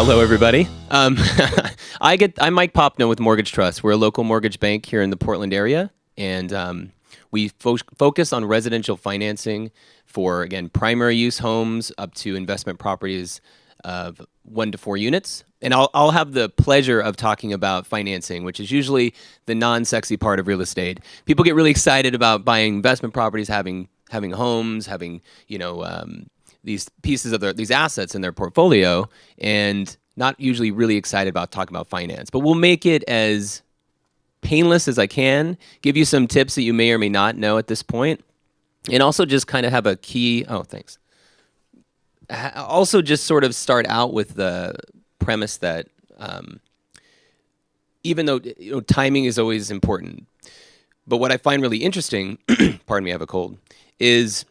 Hello, everybody. I'm Mike Popno with Mortgage Trust. We're a local mortgage bank here in the Portland area, and we focus on residential financing for, again, primary use homes up to investment properties of 1 to 4 units. And I'll have the pleasure of talking about financing, which is usually the non-sexy part of real estate. People get really excited about buying investment properties, having homes, having these pieces of these assets in their portfolio, and not usually really excited about talking about finance. But we'll make it as painless as I can, give you some tips that you may or may not know at this point, and also just kind of have a key, thanks. Also just sort of start out with the premise that even though timing is always important, but what I find really interesting, pardon me, I have a cold, is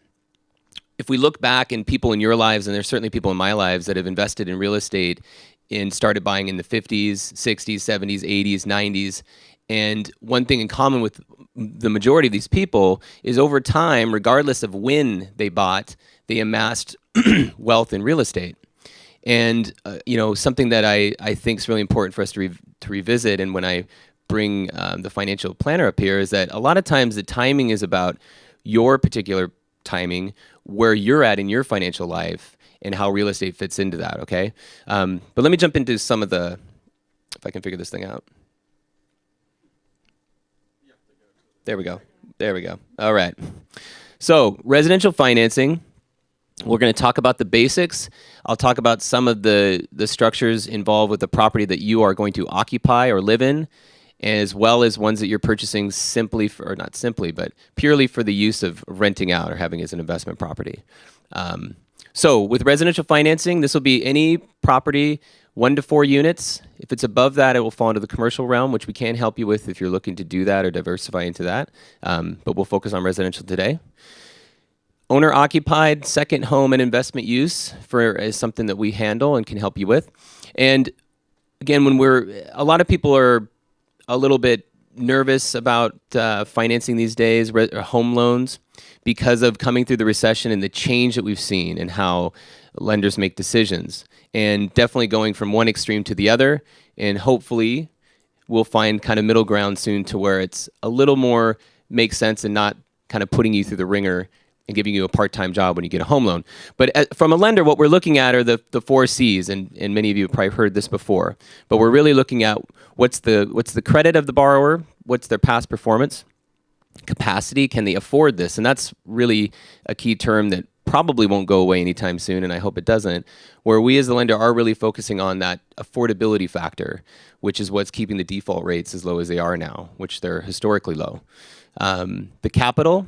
if we look back and people in your lives, and there's certainly people in my lives that have invested in real estate and started buying in the 50s, 60s, 70s, 80s, 90s. And one thing in common with the majority of these people is over time, regardless of when they bought, they amassed wealth in real estate. And something that I think is really important for us to revisit, and when I bring the financial planner up here, is that a lot of times the timing is about your particular timing, where you're at in your financial life, and how real estate fits into that, okay? But let me jump into some of the, if I can figure this thing out. There we go. All right. So residential financing, we're going to talk about the basics. I'll talk about some of the structures involved with the property that you are going to occupy or live in, as well as ones that you're purchasing but purely for the use of renting out or having as an investment property. So with residential financing, this will be any property 1 to 4 units. If it's above that, it will fall into the commercial realm, which we can help you with if you're looking to do that or diversify into that. But we'll focus on residential today. Owner-occupied, second home and investment use is something that we handle and can help you with. And again, a lot of people are a little bit nervous about financing these days, home loans, because of coming through the recession and the change that we've seen and how lenders make decisions. And definitely going from one extreme to the other, and hopefully we'll find kind of middle ground soon to where it's a little more makes sense and not kind of putting you through the ringer and giving you a part-time job when you get a home loan. But from a lender, what we're looking at are the 4 C's, and many of you have probably heard this before. But we're really looking at what's the credit of the borrower, what's their past performance, capacity, can they afford this? And that's really a key term that probably won't go away anytime soon, and I hope it doesn't, where we as the lender are really focusing on that affordability factor, which is what's keeping the default rates as low as they are now, which they're historically low. The capital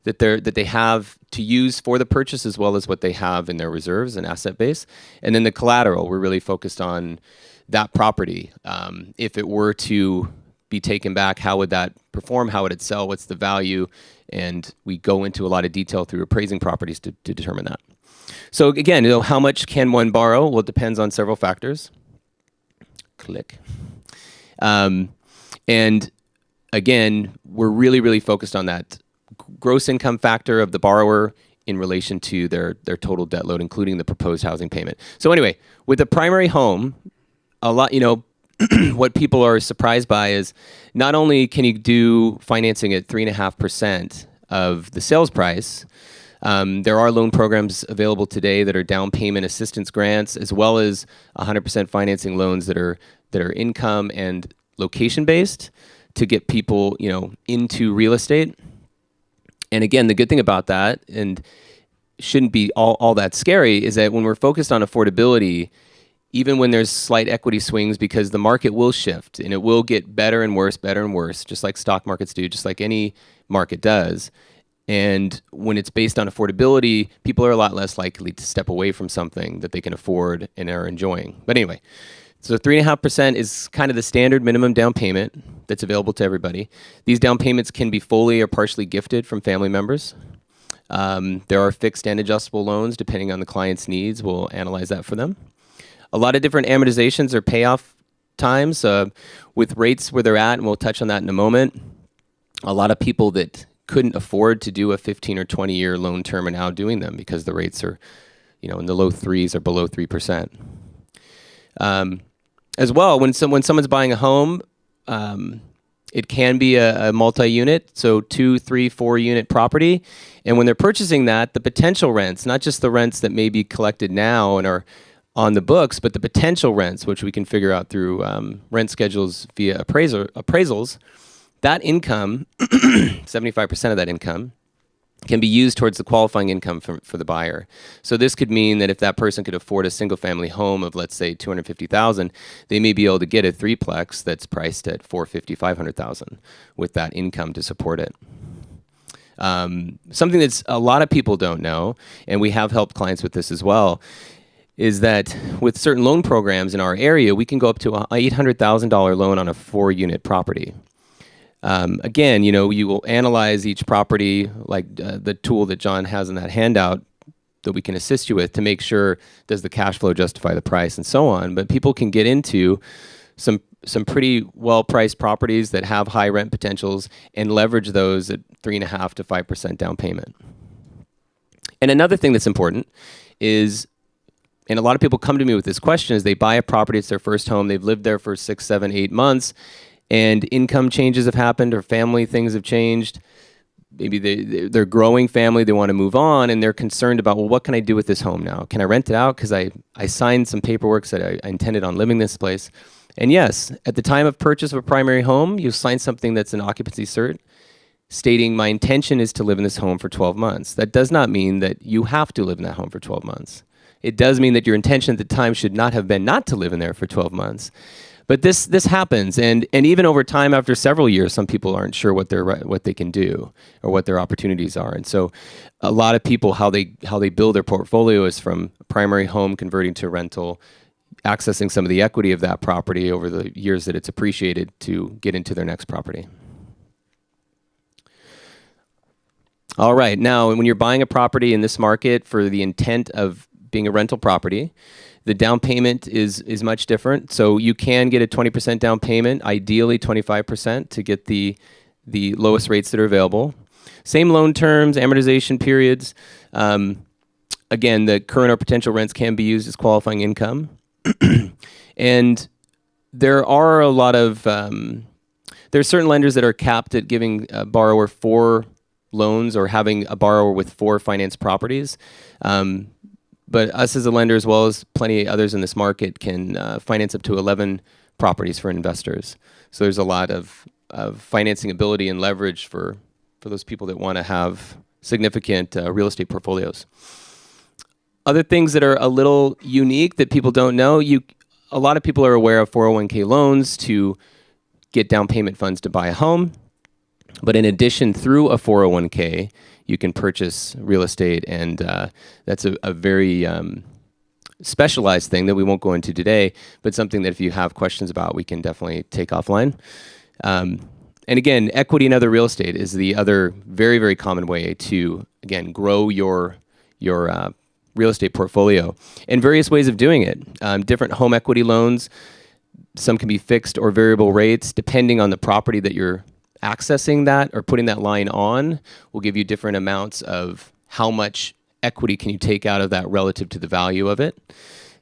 that they have to use for the purchase, as well as what they have in their reserves and asset base. And then the collateral, we're really focused on that property. If it were to be taken back, how would that perform? How would it sell? What's the value? And we go into a lot of detail through appraising properties to determine that. So again, how much can one borrow? Well, it depends on several factors. Click. And again, we're really, really focused on that gross income factor of the borrower in relation to their total debt load, including the proposed housing payment. So anyway, with a primary home, a lot, what people are surprised by is not only can you do financing at 3.5% of the sales price, there are loan programs available today that are down payment assistance grants, as well as 100% financing loans that are income and location based to get people, into real estate. And again, the good thing about that, and shouldn't be all that scary, is that when we're focused on affordability, even when there's slight equity swings, because the market will shift and it will get better and worse, just like stock markets do, just like any market does. And when it's based on affordability, people are a lot less likely to step away from something that they can afford and are enjoying. But anyway, so 3.5% is kind of the standard minimum down payment that's available to everybody. These down payments can be fully or partially gifted from family members. There are fixed and adjustable loans depending on the client's needs. We'll analyze that for them. A lot of different amortizations or payoff times with rates where they're at, and we'll touch on that in a moment. A lot of people that couldn't afford to do a 15 or 20-year loan term are now doing them because the rates are, in the low 3s or below 3%. As well, when someone's buying a home, it can be a multi-unit, so 2, 3, 4 unit property. And when they're purchasing that, the potential rents, not just the rents that may be collected now and are on the books, but the potential rents, which we can figure out through rent schedules via appraisals, that income, 75% of that income, can be used towards the qualifying income for the buyer. So this could mean that if that person could afford a single-family home of, let's say, $250,000, they may be able to get a threeplex that's priced at $450,000, $500,000 with that income to support it. Something that's a lot of people don't know, and we have helped clients with this as well, is that with certain loan programs in our area, we can go up to a $800,000 loan on a 4-unit property. Again, you will analyze each property like the tool that John has in that handout that we can assist you with to make sure, does the cash flow justify the price and so on. But people can get into some pretty well-priced properties that have high rent potentials and leverage those at 3.5% to 5% down payment. And another thing that's important is, and a lot of people come to me with this question, is they buy a property, it's their first home, they've lived there for 6, 7, 8 months, and income changes have happened or family things have changed. Maybe they're growing family, they want to move on, and they're concerned about, well, what can I do with this home now? Can I rent it out? Because I signed some paperwork that I intended on living this place. And yes, at the time of purchase of a primary home, you sign something that's an occupancy cert stating my intention is to live in this home for 12 months. That does not mean that you have to live in that home for 12 months. It does mean that your intention at the time should not have been not to live in there for 12 months. But this happens, and even over time, after several years, some people aren't sure what they can do or what their opportunities are. And so, a lot of people, how they build their portfolio is from a primary home converting to rental, accessing some of the equity of that property over the years that it's appreciated to get into their next property. All right, now when you're buying a property in this market for the intent of being a rental property, the down payment is much different. So you can get a 20% down payment, ideally 25% to get the lowest rates that are available. Same loan terms, amortization periods. Again, the current or potential rents can be used as qualifying income. And there are a lot of, there's certain lenders that are capped at giving a borrower 4 loans or having a borrower with 4 finance properties. But us as a lender, as well as plenty others in this market, can finance up to 11 properties for investors. So there's a lot of financing ability and leverage for those people that want to have significant real estate portfolios. Other things that are a little unique that people don't know, a lot of people are aware of 401k loans to get down payment funds to buy a home. But in addition, through a 401k, you can purchase real estate, and that's a very specialized thing that we won't go into today, but something that if you have questions about, we can definitely take offline. And again, equity in other real estate is the other very, very common way to, again, grow your real estate portfolio, and various ways of doing it. Different home equity loans, some can be fixed or variable rates, depending on the property that you're accessing that or putting that line on will give you different amounts of how much equity can you take out of that relative to the value of it.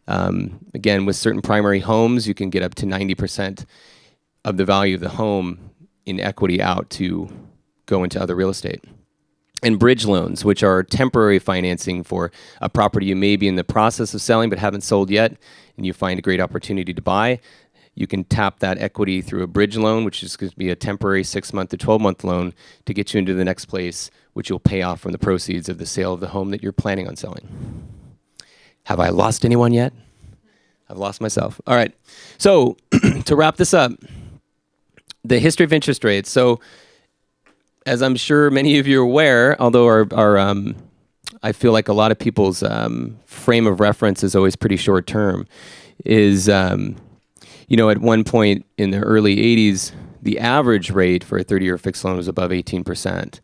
Again, with certain primary homes, you can get up to 90% of the value of the home in equity out to go into other real estate. And bridge loans, which are temporary financing for a property you may be in the process of selling but haven't sold yet, and you find a great opportunity to buy. You can tap that equity through a bridge loan, which is going to be a temporary 6-month to 12-month loan to get you into the next place, which you'll pay off from the proceeds of the sale of the home that you're planning on selling. Have I lost anyone yet? I've lost myself. All right. So to wrap this up, the history of interest rates. So as I'm sure many of you are aware, although our I feel like a lot of people's frame of reference is always pretty short term, is at one point in the early 80s, the average rate for a 30-year fixed loan was above 18%.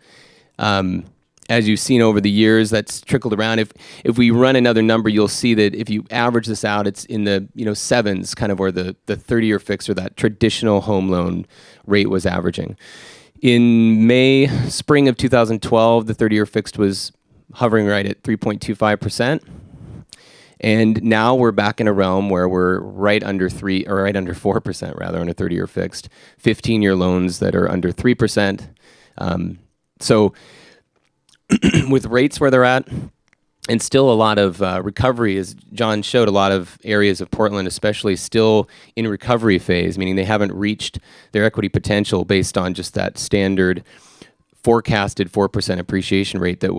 As you've seen over the years, that's trickled around. If we run another number, you'll see that if you average this out, it's in the sevens, kind of where the 30-year fixed or that traditional home loan rate was averaging. In spring of 2012, the 30-year fixed was hovering right at 3.25%. And now we're back in a realm where we're right under 4%, rather, on a 30-year fixed, 15-year loans that are under 3%. So with rates where they're at, and still a lot of recovery, as John showed, a lot of areas of Portland especially still in recovery phase, meaning they haven't reached their equity potential based on just that standard forecasted 4% appreciation rate that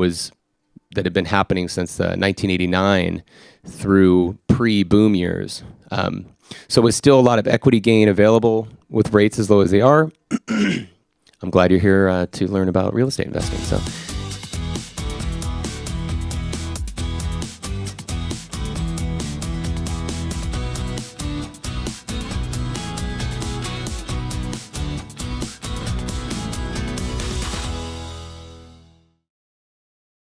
had been happening since 1989 through pre-boom years. So with still a lot of equity gain available with rates as low as they are, I'm glad you're here to learn about real estate investing. So